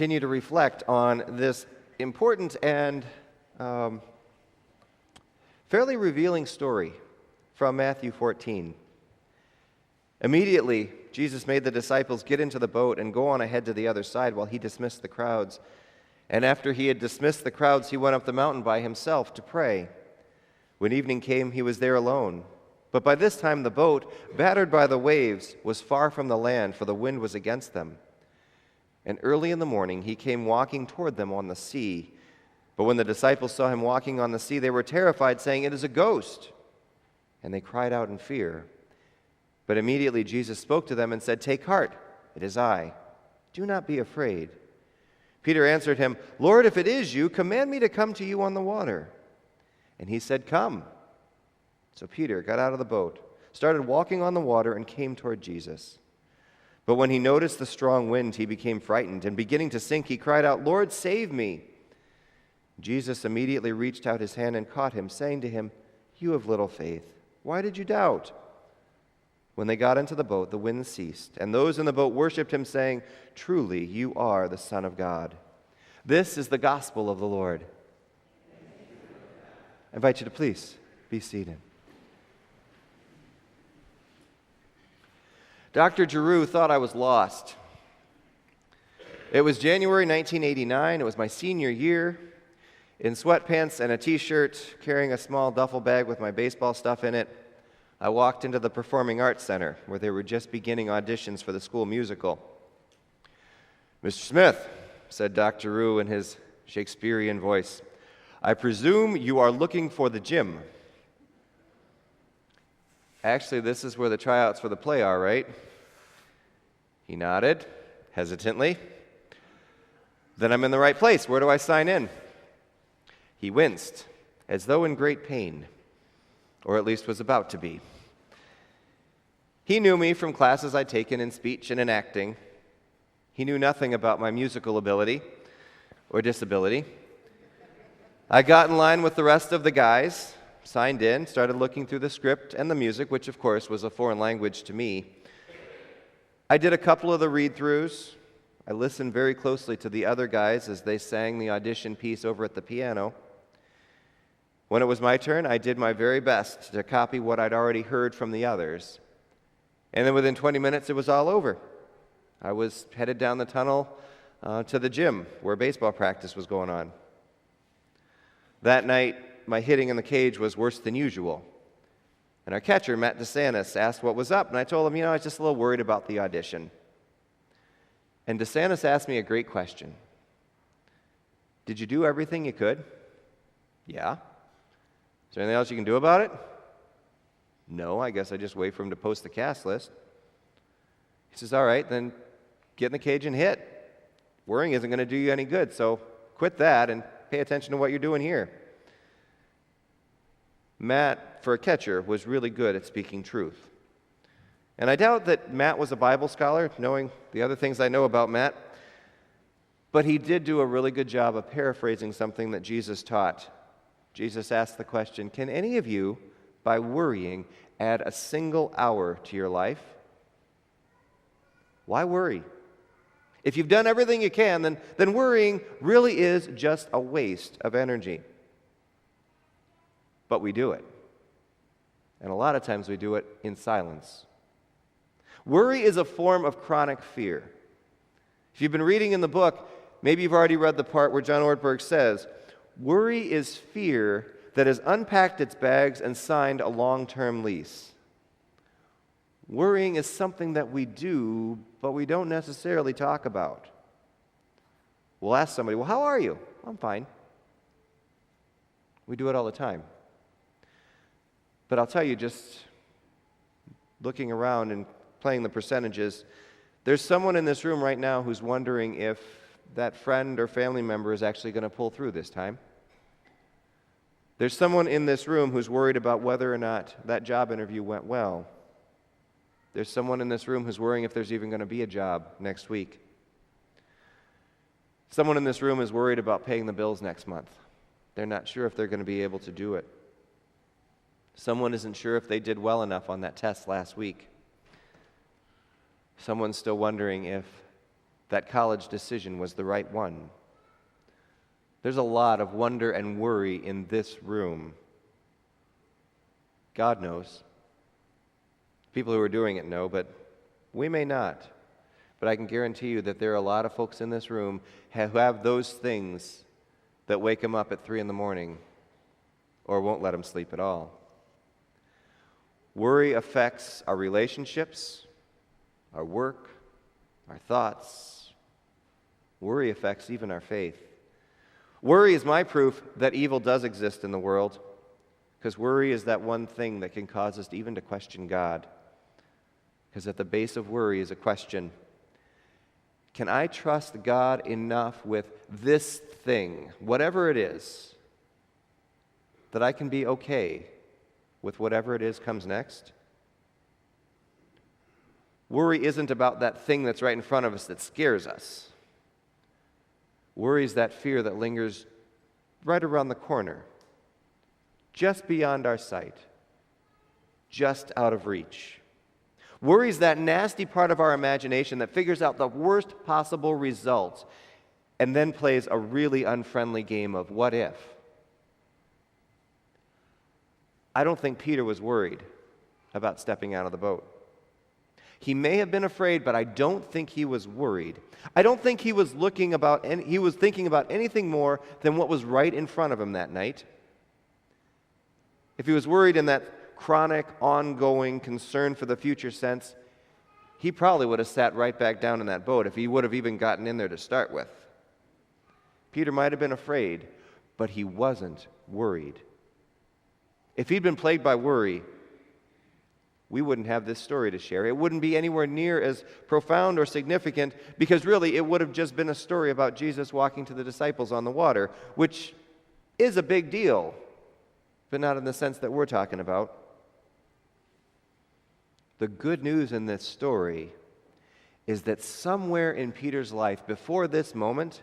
continue to reflect on this important and fairly revealing story from Matthew 14. Immediately, Jesus made the disciples get into the boat and go on ahead to the other side while he dismissed the crowds. And after he had dismissed the crowds, he went up the mountain by himself to pray. When evening came, he was there alone. But by this time the boat, battered by the waves, was far from the land, for the wind was against them. And early in the morning he came walking toward them on the sea. But when the disciples saw him walking on the sea, they were terrified, saying, "It is a ghost!" And they cried out in fear. But immediately Jesus spoke to them and said, "Take heart, it is I. Do not be afraid." Peter answered him, "Lord, if it is you, command me to come to you on the water." And he said, "Come." So Peter got out of the boat, started walking on the water, and came toward Jesus. But when he noticed the strong wind, he became frightened, and beginning to sink, he cried out, "Lord, save me." Jesus immediately reached out his hand and caught him, saying to him, "You have little faith. Why did you doubt?" When they got into the boat, the wind ceased, and those in the boat worshipped him, saying, "Truly, you are the Son of God." This is the gospel of the Lord. I invite you to please be seated. Dr. Giroux thought I was lost. It was January 1989. It was my senior year. In sweatpants and a t-shirt, carrying a small duffel bag with my baseball stuff in it, I walked into the Performing Arts Center, where they were just beginning auditions for the school musical. "Mr. Smith," said Dr. Giroux in his Shakespearean voice, "I presume you are looking for the gym." "Actually, this is where the tryouts for the play are, right?" He nodded, hesitantly. "Then I'm in the right place. Where do I sign in?" He winced, as though in great pain, or at least was about to be. He knew me from classes I'd taken in speech and in acting. He knew nothing about my musical ability or disability. I got in line with the rest of the guys, signed in, started looking through the script and the music, which of course was a foreign language to me. I did a couple of the read-throughs. I listened very closely to the other guys as they sang the audition piece over at the piano. When it was my turn, I did my very best to copy what I'd already heard from the others. And then within 20 minutes, it was all over. I was headed down the tunnel to the gym where baseball practice was going on. That night, my hitting in the cage was worse than usual. And our catcher, Matt DeSantis, asked what was up, and I told him, I was just a little worried about the audition. And DeSantis asked me a great question. "Did you do everything you could?" "Yeah." "Is there anything else you can do about it?" "No, I guess I just wait for him to post the cast list." He says, "All right, then get in the cage and hit. Worrying isn't going to do you any good, so quit that and pay attention to what you're doing here." Matt, for a catcher, was really good at speaking truth. And I doubt that Matt was a Bible scholar, knowing the other things I know about Matt, but he did do a really good job of paraphrasing something that Jesus taught. Jesus asked the question, "Can any of you, by worrying, add a single hour to your life?" Why worry? If you've done everything you can, then worrying really is just a waste of energy. But we do it. And a lot of times we do it in silence. Worry is a form of chronic fear. If you've been reading in the book, maybe you've already read the part where John Ortberg says, "Worry is fear that has unpacked its bags and signed a long-term lease." Worrying is something that we do, but we don't necessarily talk about. We'll ask somebody, "Well, how are you?" "I'm fine." We do it all the time. But I'll tell you, just looking around and playing the percentages, there's someone in this room right now who's wondering if that friend or family member is actually going to pull through this time. There's someone in this room who's worried about whether or not that job interview went well. There's someone in this room who's worrying if there's even going to be a job next week. Someone in this room is worried about paying the bills next month. They're not sure if they're going to be able to do it. Someone isn't sure if they did well enough on that test last week. Someone's still wondering if that college decision was the right one. There's a lot of wonder and worry in this room. God knows. People who are doing it know, but we may not. But I can guarantee you that there are a lot of folks in this room who have those things that wake them up at 3 in the morning or won't let them sleep at all. Worry affects our relationships, our work, our thoughts. Worry affects even our faith. Worry is my proof that evil does exist in the world, because worry is that one thing that can cause us even to question God. Because at the base of worry is a question: can I trust God enough with this thing, whatever it is, that I can be okay with whatever it is comes next? Worry isn't about that thing that's right in front of us that scares us. Worry is that fear that lingers right around the corner, just beyond our sight, just out of reach. Worry is that nasty part of our imagination that figures out the worst possible result and then plays a really unfriendly game of what if. I don't think Peter was worried about stepping out of the boat. He may have been afraid, but I don't think he was worried. I don't think he was thinking about anything more than what was right in front of him that night. If he was worried in that chronic, ongoing concern for the future sense, he probably would have sat right back down in that boat if he would have even gotten in there to start with. Peter might have been afraid, but he wasn't worried. If he'd been plagued by worry, we wouldn't have this story to share. It wouldn't be anywhere near as profound or significant, because really it would have just been a story about Jesus walking to the disciples on the water, which is a big deal, but not in the sense that we're talking about. The good news in this story is that somewhere in Peter's life before this moment,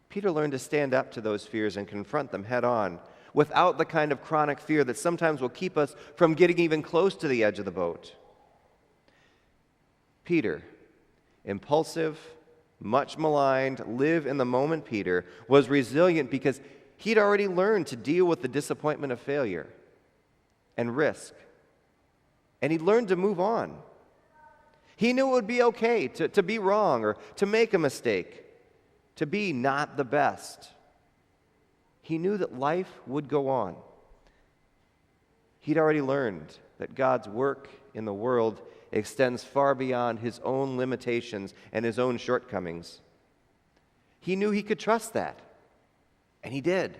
Peter learned to stand up to those fears and confront them head on, without the kind of chronic fear that sometimes will keep us from getting even close to the edge of the boat. Peter, impulsive, much maligned, live in the moment Peter, was resilient because he'd already learned to deal with the disappointment of failure and risk. And he learned to move on. He knew it would be okay to be wrong or to make a mistake, to be not the best. He knew that life would go on. He'd already learned that God's work in the world extends far beyond his own limitations and his own shortcomings. He knew he could trust that, and he did.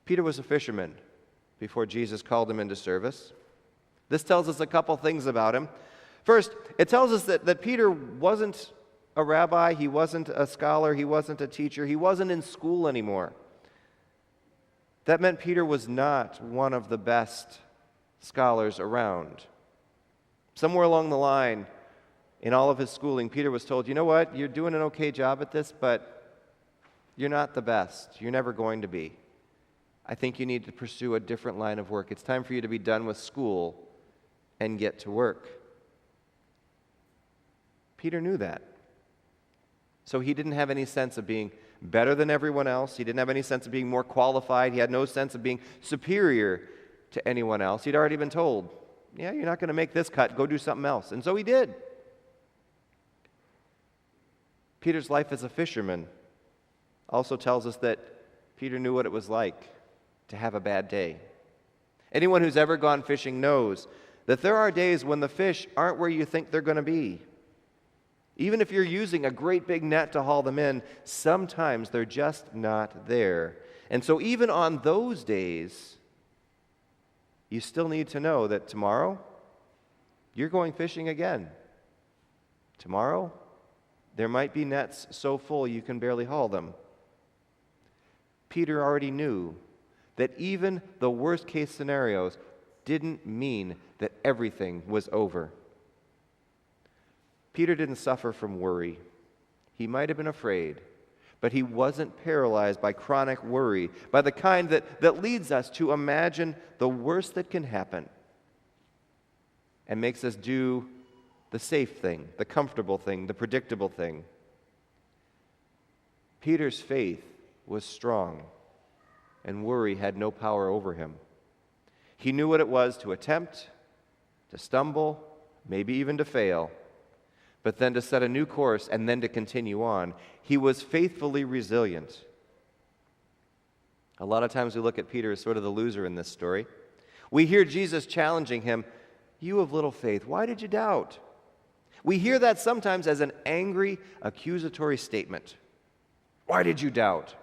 Peter was a fisherman before Jesus called him into service. This tells us a couple things about him. First, it tells us that Peter wasn't a rabbi, he wasn't a scholar, he wasn't a teacher, he wasn't in school anymore. That meant Peter was not one of the best scholars around. Somewhere along the line, in all of his schooling, Peter was told, you know what, you're doing an okay job at this, but you're not the best. You're never going to be. I think you need to pursue a different line of work. It's time for you to be done with school and get to work. Peter knew that. So he didn't have any sense of being better than everyone else. He didn't have any sense of being more qualified. He had no sense of being superior to anyone else. He'd already been told, yeah, you're not going to make this cut. Go do something else. And so he did. Peter's life as a fisherman also tells us that Peter knew what it was like to have a bad day. Anyone who's ever gone fishing knows that there are days when the fish aren't where you think they're going to be. Even if you're using a great big net to haul them in, sometimes they're just not there. And so even on those days, you still need to know that tomorrow, you're going fishing again. Tomorrow, there might be nets so full you can barely haul them. Peter already knew that even the worst case scenarios didn't mean that everything was over. Peter didn't suffer from worry. He might have been afraid, but he wasn't paralyzed by chronic worry, by the kind that leads us to imagine the worst that can happen and makes us do the safe thing, the comfortable thing, the predictable thing. Peter's faith was strong, and worry had no power over him. He knew what it was to attempt, to stumble, maybe even to fail, but then to set a new course and then to continue on. He was faithfully resilient. A lot of times we look at Peter as sort of the loser in this story. We hear Jesus challenging him, "You of little faith, why did you doubt?" We hear that sometimes as an angry, accusatory statement. Why did you doubt?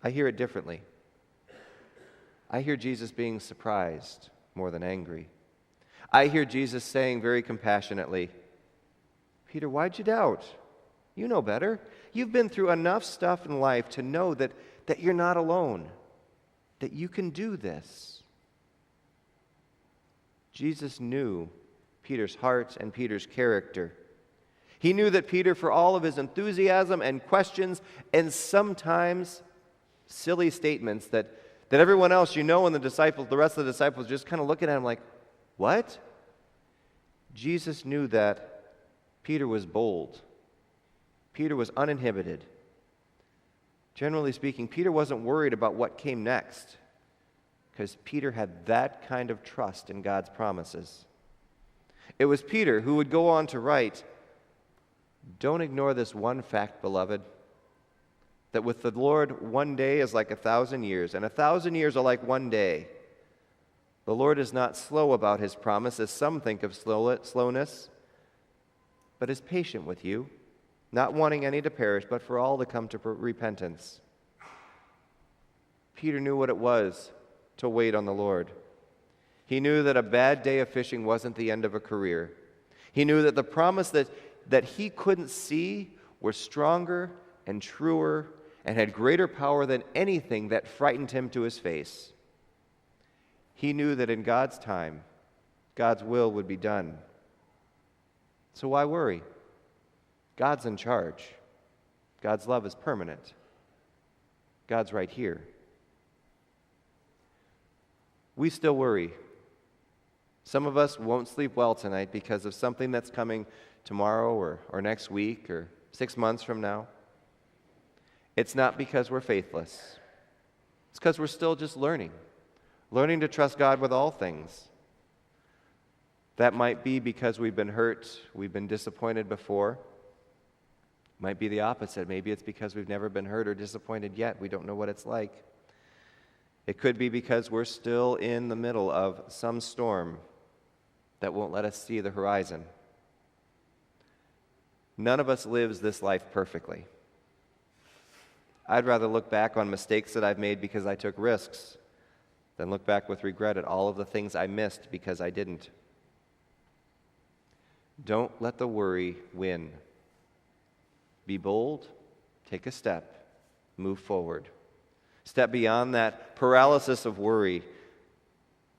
I hear it differently. I hear Jesus being surprised more than angry. I hear Jesus saying very compassionately, "Peter, why'd you doubt? You know better. You've been through enough stuff in life to know that you're not alone, that you can do this." Jesus knew Peter's heart and Peter's character. He knew that Peter, for all of his enthusiasm and questions and sometimes silly statements that everyone else, and the rest of the disciples just kind of looking at him like, "What?" Jesus knew that Peter was bold. Peter was uninhibited. Generally speaking, Peter wasn't worried about what came next because Peter had that kind of trust in God's promises. It was Peter who would go on to write, "Don't ignore this one fact, beloved, that with the Lord 1 day is like 1,000 years, and 1,000 years are like 1 day. The Lord is not slow about his promise, as some think of slowness, but is patient with you, not wanting any to perish, but for all to come to repentance." Peter knew what it was to wait on the Lord. He knew that a bad day of fishing wasn't the end of a career. He knew that the promise that he couldn't see were stronger and truer and had greater power than anything that frightened him to his face. He knew that in God's time, God's will would be done. So why worry? God's in charge. God's love is permanent. God's right here. We still worry. Some of us won't sleep well tonight because of something that's coming tomorrow or next week or 6 months from now. It's not because we're faithless. It's because we're still just learning to trust God with all things. That might be because we've been hurt, we've been disappointed before. Might be the opposite. Maybe it's because we've never been hurt or disappointed yet. We don't know what it's like. It could be because we're still in the middle of some storm that won't let us see the horizon. None of us lives this life perfectly. I'd rather look back on mistakes that I've made because I took risks than look back with regret at all of the things I missed because I didn't. Don't let the worry win. Be bold, take a step, move forward. Step beyond that paralysis of worry.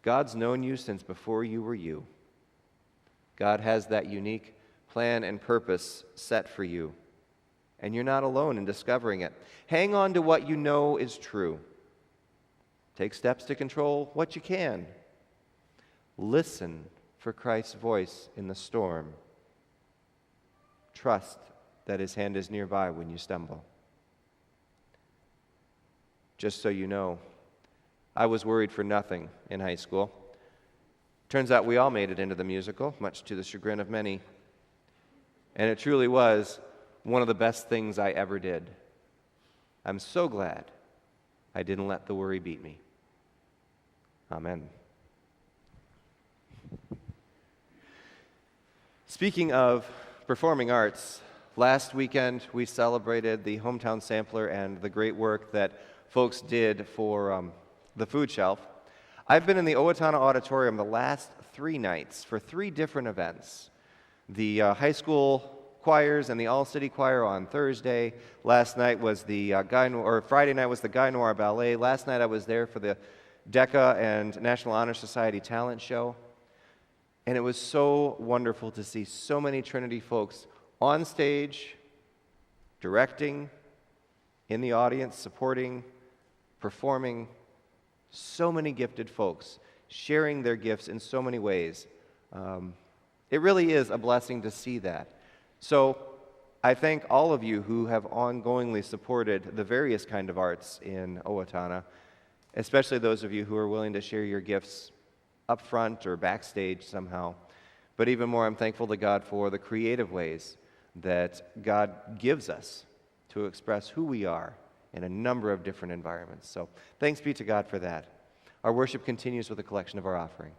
God's known you since before you were you. God has that unique plan and purpose set for you, and you're not alone in discovering it. Hang on to what you know is true. Take steps to control what you can. Listen for Christ's voice in the storm. Trust that his hand is nearby when you stumble. Just so you know, I was worried for nothing in high school. Turns out we all made it into the musical, much to the chagrin of many. And it truly was one of the best things I ever did. I'm so glad I didn't let the worry beat me. Amen. Speaking of performing arts, last weekend we celebrated the Hometown Sampler and the great work that folks did for the food shelf. I've been in the Owatonna Auditorium the last 3 nights for 3 different events. The high school choirs and the All-City Choir on Thursday. Last night was Friday night was the Guy Noir Ballet. Last night I was there for the DECA and National Honor Society talent show. And it was so wonderful to see so many Trinity folks on stage, directing, in the audience, supporting, performing. So many gifted folks sharing their gifts in so many ways. It really is a blessing to see that. So I thank all of you who have ongoingly supported the various kind of arts in Owatonna, especially those of you who are willing to share your gifts up front or backstage somehow. But even more, I'm thankful to God for the creative ways that God gives us to express who we are in a number of different environments. So thanks be to God for that. Our worship continues with a collection of our offering.